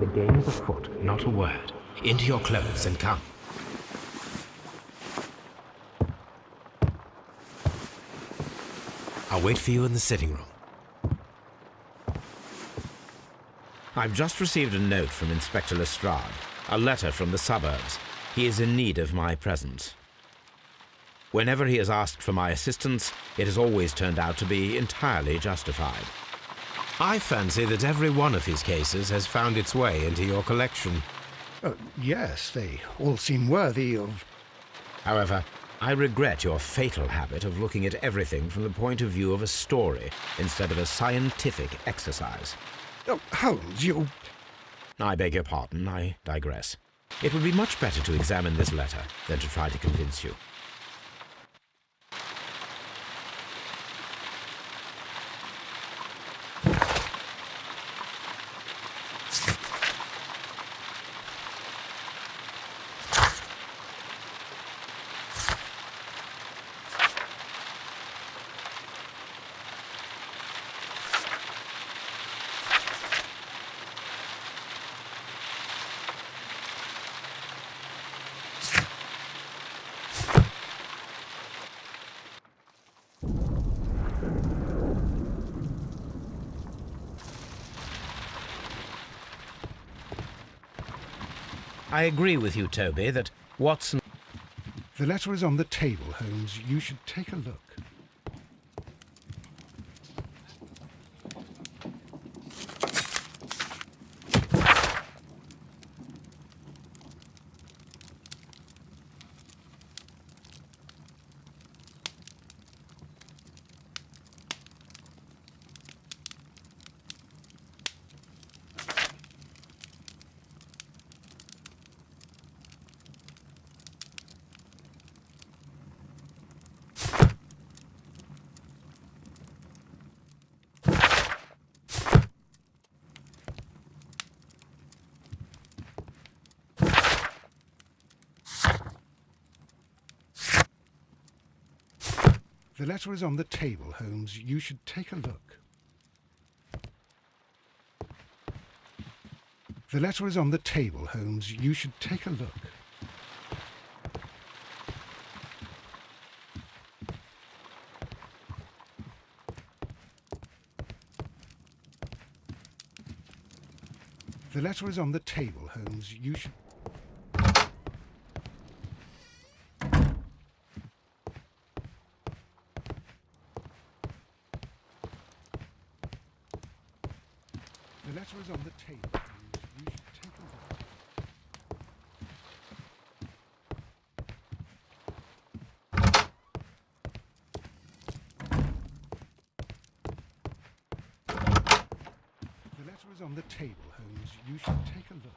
The game is afoot. Not a word. Into your clothes and come. I'll wait for you in the sitting room. I've just received a note from Inspector Lestrade, a letter from the suburbs. He is in need of my presence. Whenever he has asked for my assistance, it has always turned out to be entirely justified. I fancy that every one of his cases has found its way into your collection. Yes, they all seem worthy of... However, I regret your fatal habit of looking at everything from the point of view of a story instead of a scientific exercise. Oh, Holmes, you... I beg your pardon, I digress. It would be much better to examine this letter than to try to convince you. I agree with you, Toby, that Watson... The letter is on the table, Holmes. You should take a look. The letter is on the table, Holmes. You should take a look. The letter is on the table, Holmes. You should take a look. The letter is on the table, Holmes. You should... The letter is on the table, Holmes. You should take a look. The letter is on the table, Holmes. You should take a look.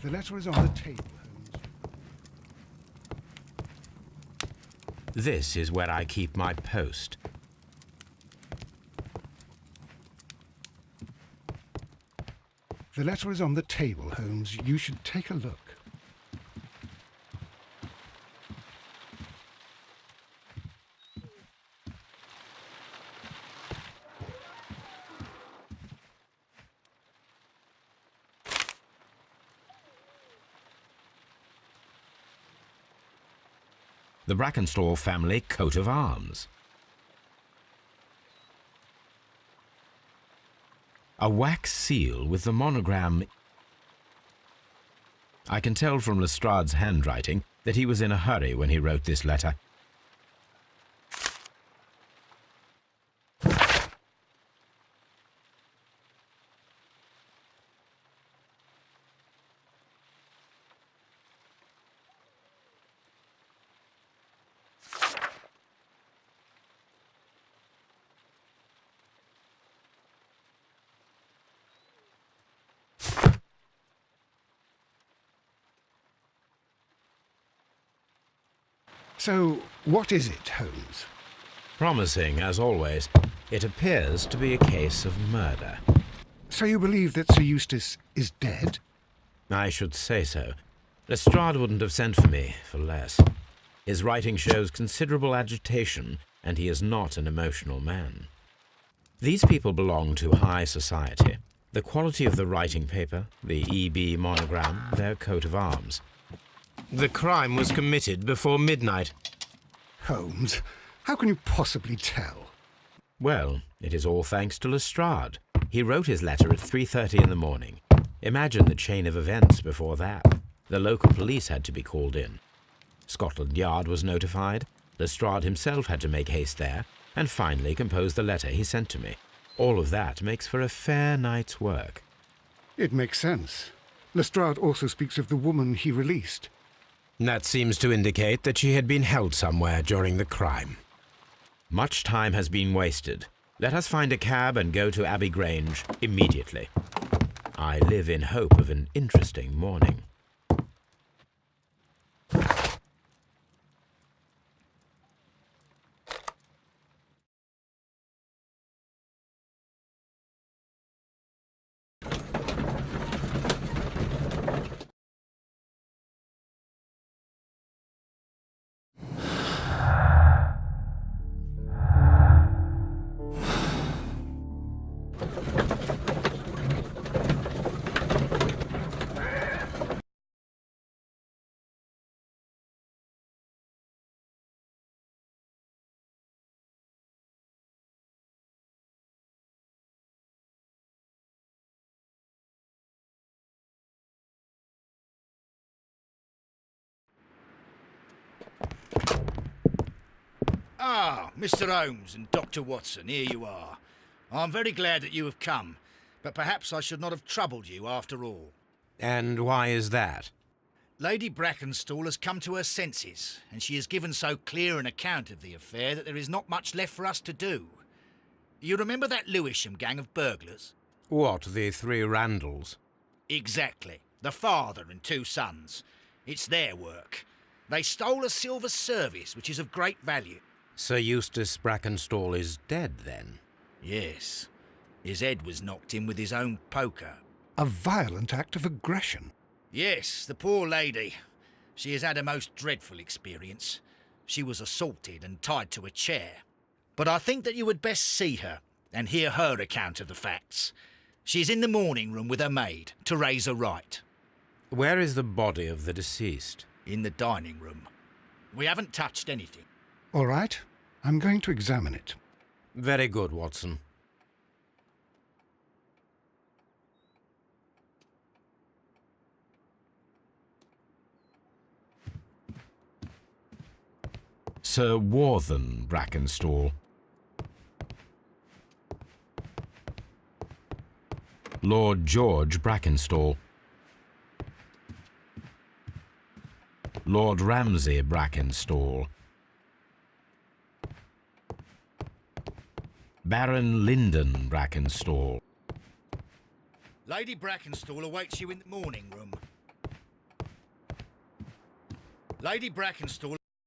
The letter is on the table, Holmes. This is where I keep my post. The letter is on the table, Holmes. You should take a look. The Brackenstall family coat of arms. A wax seal with the monogram. I can tell from Lestrade's handwriting that he was in a hurry when he wrote this letter. So, what is it, Holmes? Promising, as always. It appears to be a case of murder. So you believe that Sir Eustace is dead? I should say so. Lestrade wouldn't have sent for me for less. His writing shows considerable agitation, and he is not an emotional man. These people belong to high society. The quality of the writing paper, the EB monogram, their coat of arms. The crime was committed before midnight. Holmes, how can you possibly tell? Well, it is all thanks to Lestrade. He wrote his letter at 3:30 in the morning. Imagine the chain of events before that. The local police had to be called in. Scotland Yard was notified. Lestrade himself had to make haste there, and finally compose the letter he sent to me. All of that makes for a fair night's work. It makes sense. Lestrade also speaks of the woman he released. That seems to indicate that she had been held somewhere during the crime. Much time has been wasted. Let us find a cab and go to Abbey Grange immediately. I live in hope of an interesting morning. Ah, Mr. Holmes and Dr. Watson, here you are. I'm very glad that you have come, but perhaps I should not have troubled you after all. And why is that? Lady Brackenstall has come to her senses, and she has given so clear an account of the affair that there is not much left for us to do. You remember that Lewisham gang of burglars? What, the three Randalls? Exactly. The father and two sons. It's their work. They stole a silver service, which is of great value. Sir Eustace Brackenstall is dead, then? Yes. His head was knocked in with his own poker. A violent act of aggression. Yes, the poor lady. She has had a most dreadful experience. She was assaulted and tied to a chair. But I think that you would best see her and hear her account of the facts. She's in the morning room with her maid, Teresa Wright. Where is the body of the deceased? In the dining room. We haven't touched anything. All right, I'm going to examine it. Very good, Watson. Sir Warthen Brackenstall. Lord George Brackenstall. Lord Ramsay Brackenstall. Baron Lyndon Brackenstall. Lady Brackenstall awaits you in the morning room. Lady Brackenstall